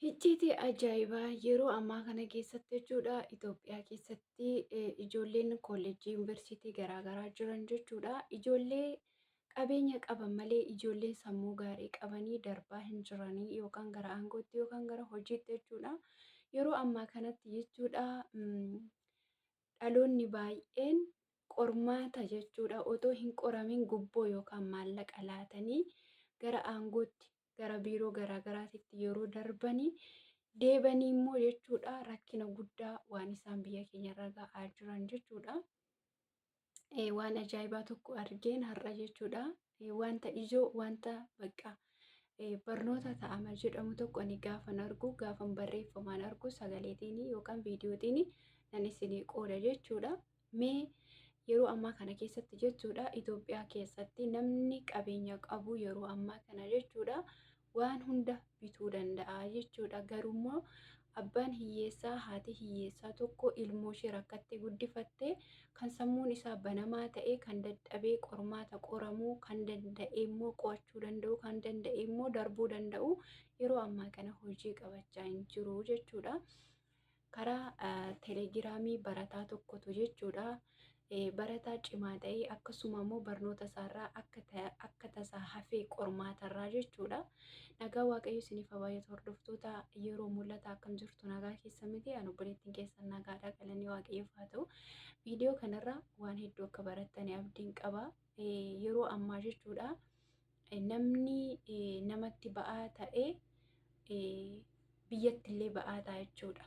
Icciitii ajaa'ibaa yeroo ammaa kana keessatti jechuudha Itoophiyaa keessatti ijoolleen kolleejjii yuunivarsiitii garaagaraa jiran jechuudha. Ijoollee qabeenya qaban malee ijoolleen sammuu gaarii qabanii darbaa hin jiranii yookaan gara aangootti yookaan gara hojiitti jechuudha. Yeroo ammaa kanatti jechuudha dhaloonni baay'een qormaata jechuudha otoo hin qoramin gubboo yookaan maallaqa laatanii gara aangootti gara biiroo garaagaraatitti yeroo darbanii deebanii immoo jechuudha rakkina guddaa waan isaan biyya keenyarra ga'aa jiran jechuudha. Waan ajaa'ibaa tokko argeen har'a jechuudha. Wanta ijoo wanta bakka barnoota ta'ama jedhamu tokko ani gaafan argu gaafan barreeffamaan argu sagaleetiin yookaan viidiyootiin nan isinii qooda jechuudha. Mee yeroo ammaa kana keessatti jechuudha Itoophiyaa keessatti namni qabeenya qabu yeroo ammaa kana jechuudha waan hunda bituu danda'a jechuudha. Garuummoo abbaan hiyyeessaa haati hiyyeessaa tokko ilmoo ishee rakkattee guddifattee kan sammuun isaa banamaa ta'e kan dadhabee qormaata qoramuu kan danda'e immoo qo'achuu danda'u kan danda'e immoo darbuu danda'u yeroo ammaa kana hojii qabachaa hin jiru jechuudha. Karaa teelegiraamii barataa tokkotu jechuudha. Barataa cimaa ta'ee akkasuma immoo barnoota isaarraa akka tasaa hafee qormaatarraa jechuudha. Nagaa waaqayyo isiniif haa baay'atu hordoftoota yeroo mul'ata akkam jirtu nagaa keessa miti ani obboleettiin keessan nagaadha galanii waaqayyoof haa ta'u. Viidiyoo kanarra waan hedduu akka barattanii abdiin qaba. Yeroo ammaa jechuudha namni namatti ba'aa ta'e biyyattillee ba'aa ta'a jechuudha.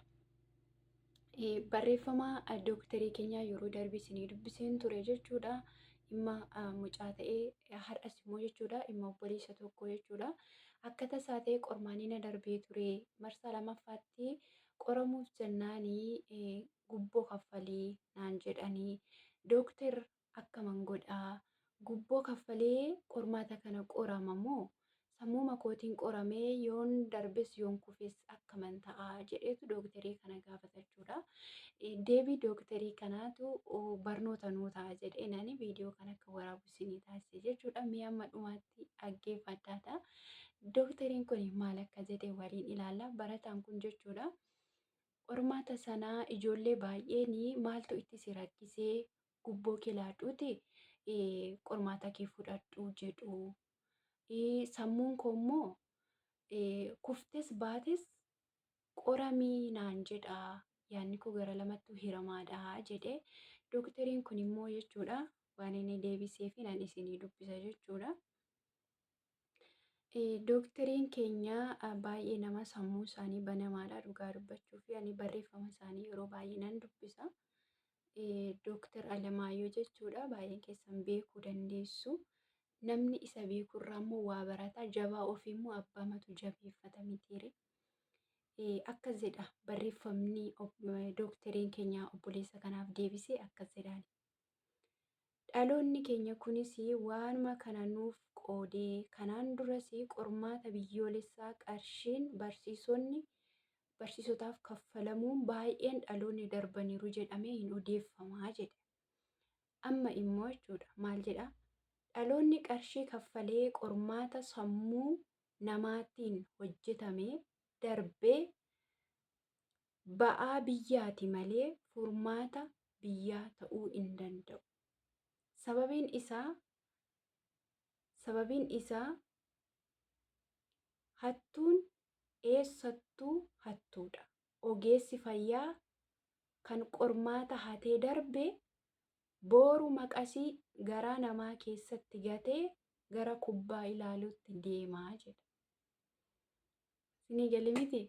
Barreeffama dooktarii keenyaa yeroo darbii isinii dubbiseen ture jechuudha. Dhimma mucaa ta'ee har'as immoo jechuudha dhimma obboleessa tokko jechuudha. Akka tasaa ta'e qormaanina darbee ture marsaa lammaffaatti qoramuuf jennaanii gubboo kaffalii naan jedhanii dooktar akkaman godhaa gubboo kaffalee qormaata kana qoramamoo sammuu makootiin qoramee yoon darbes yoon kufes akkaman ta'a jedheetu dooktarii kana gaafatachuudha. Deebii dooktarii kanaatu barnoota nuu ta'a jedhee nani viidiyoo kana akka waraabu isinii taasise jechuudha. Mi'a amma dhumaatti dhaggeeffadhaadha. Dooktariin kun maal akka jedhe waliin ilaalla. Barataan kun jechuudha qormaata sanaa ijoollee baay'een maaltu itti si rakkisee gubboo kee laadhuuti qormaata kee fudhadhu jedhu. Sammuun koo immoo kuftes baates qoramii naan jedha yaadni koo gara lamatti hiramaadha jedhe dooktariin kun immoo jechuudha waan inni deebisee fi nan isinii dubbisa jechuudha. Dooktariin keenya baay'ee nama sammuu isaanii banamaadha dhugaa dubbachuu fi ani barreeffama isaanii yeroo baay'ee nan dubbisa. Dooktar Alamaayyoo jechuudha baay'een keessan beekuu dandeessu. Namni isa beekurraa immoo waa barataa jabaa ofii immoo abbaamatu jabeeffata mitiire. Akkas jedha barreeffamni dooktariin keenya obboleessa kanaaf deebisee akkas jedhaan. Dhaloonni keenya kunis waanuma kana nuuf qoodee kanaan duras qormaata biyyoolessaa qarshiin barsiisotaaf kaffalamuun baay'een dhaloonni darbaniiru jedhamee hin odeeffamaa jedhe. Amma immoo jechuudha maal jedha? Dhaloonni qarshii kaffalee qormaata sammuu namaatiin hojjetame darbee ba'aa biyyaati malee furmaata biyyaa ta'uu hin danda'u. Sababiin isaa hattuun eessattuu hattuudha. Ogeessi fayyaa kan qormaata hatee darbee booru maqasii garaa namaa keessatti gatee gara kubbaa ilaaluutti deemaa jedha. Isinii gali miti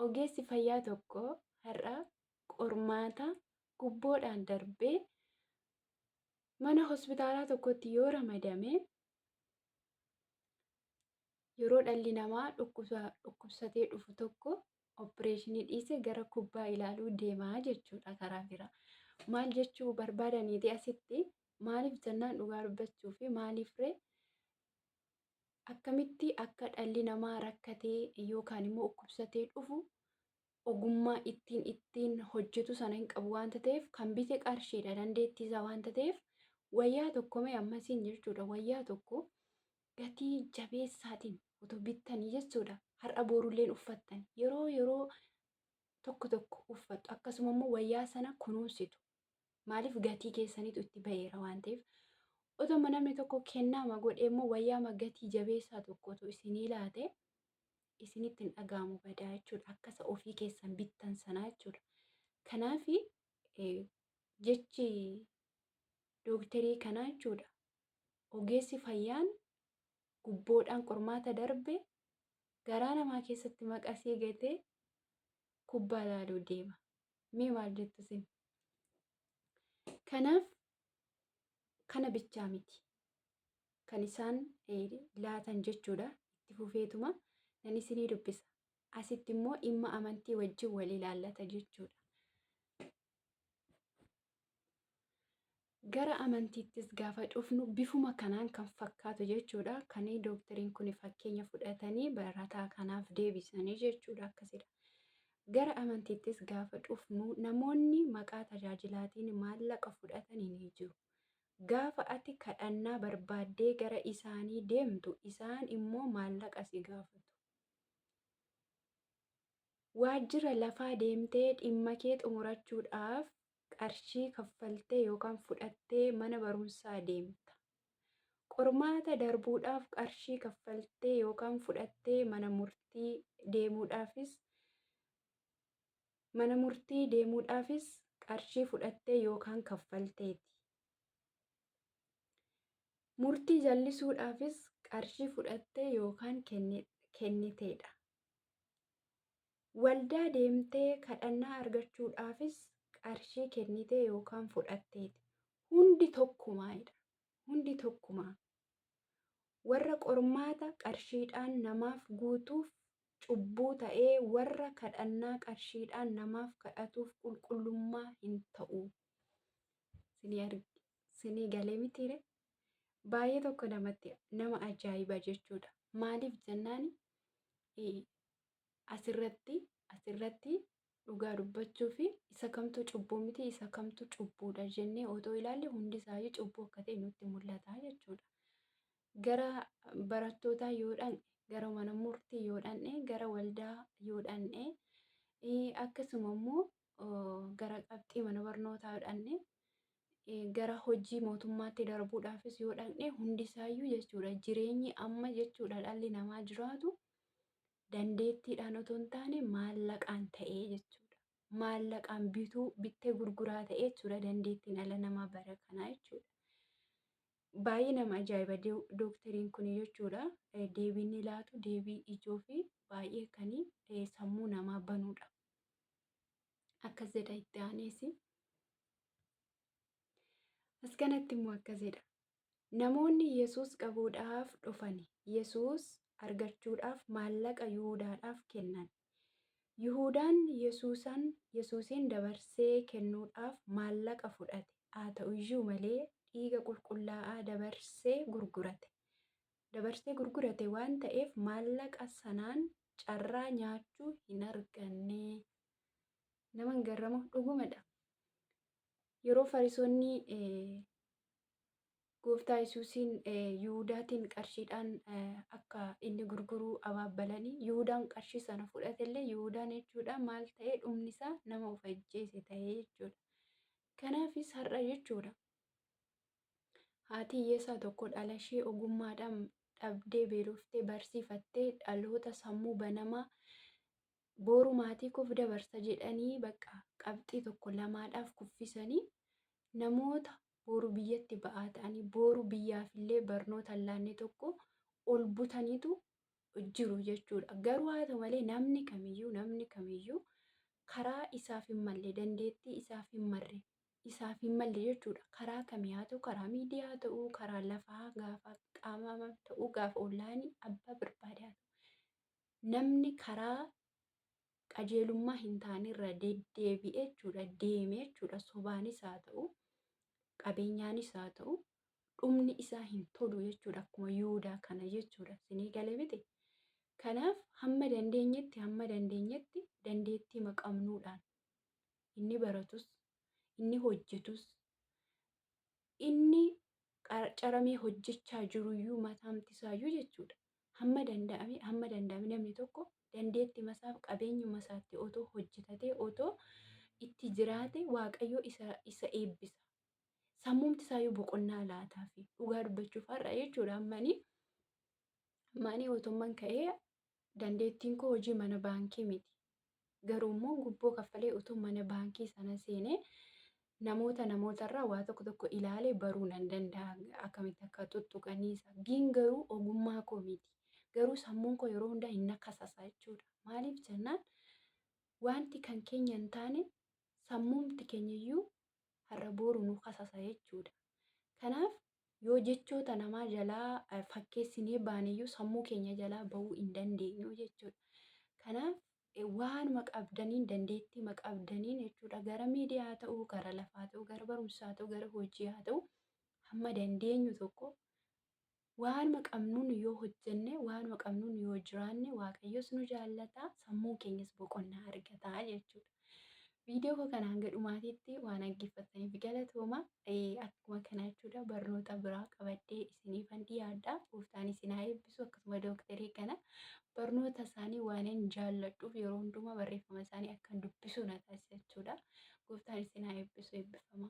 ogeessi fayyaa tokko har'a qormaata gubboodhaan darbee mana hospitaalaa tokkotti yoo ramadame yeroo dhalli namaa dhukkubsatee dhufu tokko opereeshinii dhiise gara kubbaa ilaaluu deemaa jechuudha karaa bira. Maal jechuu barbaadaniiti asitti maaliif jennaan dhugaa dubbachuu fi maaliifree akkamitti akka dhalli namaa rakkatee yookaan immoo dhukkubsatee dhufu ogummaa ittiin hojjetu sana hin qabu waanta ta'eef kan bite qarshiidha dandeettii isaa waanta ta'eef wayyaa tokko mee ammasiin jechuudha wayyaa tokko gatii jabeessaatiin otoo bittanii jechuudha. Har'a boruulleen uffattan yeroo tokko tokko uffattu. Akkasuma immoo wayyaa sana kunuunsitu. Maaliif gatii keessaniitu itti ba'eera waan ta'eef. Otoo namni tokko kennaama godhee immoo wayyaa gatii jabeessaa tokko otoo isinii laate isinitti hin dhaga'amu badaa jechuudha. Akkasa ofii keessan bittan sanaa jechuudha. Kanaaf jechi dooktarii kanaa jechuudha. Ogeessi fayyaan gubboodhaan qormaata darbe garaa namaa keessatti maqasii gatee kubbaa ilaaluu deema. Mee maal jettu isin? Kanaaf kana bichaa miti kan isaan laatan jechuudha. Itti fufeetuma nan isinii dubbisa. Asitti immoo dhimma amantii wajjin wal ilaallata jechuudha. Gara amantiittis gaafa dhufnu bifuma kanaan kan fakkaatu jechuudha. Kan dooktariin kun fakkeenya fudhatanii barataa kanaaf deebisanii jechuudha. Akkasidha. Gara amantiittis gaafa dhufnu namoonni maqaa tajaajilaatiin maallaqa fudhatanii ni jiru. Gaafa ati kadhannaa barbaaddee gara isaanii deemtu isaan immoo maallaqa si gaafatu. Waajjira lafaa deemtee dhimma kee xumurachuudhaaf qarshii kaffaltee yookaan fudhattee mana barumsaa deemta. Qormaata darbuudhaaf qarshii kaffaltee yookaan fudhattee mana murtii deemuudhaafis qarshii fudhattee yookaan kaffalteeti. Murtii jallisuudhaafis qarshii fudhattee yookaan kenniteedha. Waldaa deemtee kadhannaa argachuudhaafis qarshii kennitee yookaan fudhatteeti. Hundi tokkumaadha. Hundi tokkumaa. Warra qormaata qarshiidhaan namaaf guutuuf cubbuu ta'ee warra kadhannaa qarshiidhaan namaaf kadhatuuf qulqullummaa hin ta'u. Sinii galee mitiire? Baay'ee tokko nama ajaa'iba jechuudha. Maaliif jennaan asirratti dhugaa dubbachuu fi isa kamtu cubbuu miti isa kamtu cubbuudha jennee otoo ilaalle hundi isaayyuu cubbuu akka ta'e nutti mul'ata jechuudha. Gara barattootaa yoo dhaqne, gara mana murtii yoo dhaqne, gara waldaa yoo dhaqne, akkasuma immoo gara qabxii mana barnootaa yoo dhaqne, gara hojii mootummaatti darbuudhaafis yoo dhaqne hundi isaayyuu jechuudha. Jireenyi amma jechuudha dhalli namaa jiraatu dandeettiidhaan otoo hin taane maallaqaan ta'ee jechuudha. Maallaqaan bittee gurguraa ta'ee jechuudha dandeettiin dhala namaa bara kanaa jechuudha. Baay'ee nama ajaa'iba dooktariin kun jechuudha. Deebiin ni laatu deebii ijoo fi baay'ee kan sammuu namaa banuudha. Akkas jedha itti aaneesi. As kanatti immoo akkas jedha. Namoonni Yesuus qabuudhaaf dhufan Yesuus argachuudhaaf maallaqa Yihuudaadhaaf kennan. Yihuudaan Yesuusin dabarsee kennuudhaaf maallaqa fudhate. Haa ta'u iyyuu malee dhiiga qulqullaa'aa dabarsee gurgurate waan ta'eef maallaqa sanaan carraa nyaachuu hin arganne. Nama garramu dhugumadha. Yeroo Fariisonni Gooftaa Yesuusiin Yihuudaatiin qarshiidhaan akka inni gurguruu abaabbalanii Yihuudaan qarshii sana fudhatellee Yihuudaan jechuudha maal ta'ee dhumni isaa nama of ajjeese ta'ee jechuudha. Kanaafis har'a jechuudha haati hiyyeessaa tokko dhala ishee ogummaadhaan dhabdee beeloftee barsiifattee dhaloota sammuu banamaa boru maatii koof dabarsa jedhanii bakka qabxii tokko lamaadhaaf kuffisanii namoota boru biyyatti ba'aa ta'anii boru biyyaafillee barnoota laannee tokko ol butaniitu jiru jechuudha. Garuu haa ta'u malee namni kamiyyuu karaa isaaf hin malle dandeettii isaaf hin malle jechuudha. Karaa kamii haa ta'u karaa miidiyaa haa ta'u karaa lafaa gaafa qaamamaa ta'u gaafa onlaayinii abbaa barbaade haa ta'u namni karaa qajeelummaa hin taanerra deddeebi'ee jechuudha deemee jechuudha sobaanis haa ta'u. Qabeenyaanis haa ta'u dhumni isaa hin tolu jechuudha akkuma Yihuudaa kana jechuudha sinii galee miti. Kanaaf hamma dandeenyetti dandeettii maqamnuudhaan inni baratus inni hojjetus inni caramee hojjechaa jiruyyuu mataamtisaayyuu jechuudha hamma danda'ame namni tokko dandeetti masaaf qabeenyuma isaatti otoo hojjetatee otoo itti jiraate waaqayyo isa eebbisa. Sammuumti isaayyuu boqonnaa laataa fi dhugaa dubbachuuf har'a jechuudha manii otomman ka'ee dandeettiin koo hojii mana baankii miti. Garuu immoo gubboo kaffalee utuu mana baankii sana seenee namootarraa waa tokko ilaalee baruu nan danda'a akkamitti akka tuttuqaniisa. Garuu ogummaa koo miti. Garuu sammuun koo yeroo hundaa hin nakasasa jechuudha. Maaliif jennaan wanti kan keenya hin taane sammuumti keenyayyuu har'a booru nu kasasa jechuudha. Kanaaf yoo jechoota namaa jalaa fakkeessinee baaneyyuu sammuu keenya jalaa bahuu hin dandeenyu jechuudha. Kanaaf waanuma qabdaniin dandeettii qabdaniin jechuudha gara miidiyaa haa ta'uu gara lafaa haa ta'uu gara barumsaa haa ta'uu gara hojii haa ta'uu hamma dandeenyu tokko waanuma qabnuun yoo hojjenne waanuma qabnuun yoo jiraanne waaqayyos nu jaallata sammuu keenyas boqonnaa argata jechuudha. Viidiyoo koo kanaan gadhumaatiitti waan dhaggeeffattaniif galatooma. Akkuma kana jechuudha barnoota biraa qabadhee isiniifan dhiyaadha. Gooftaan isin haa eebbisu akkasuma dooktarii kana barnoota isaanii waan hin jaalladhuuf yeroo hundumaa barreeffama isaanii akkan dubbisu na taasisa jechuudha. Gooftaan isin haa eebbisu eebbifama.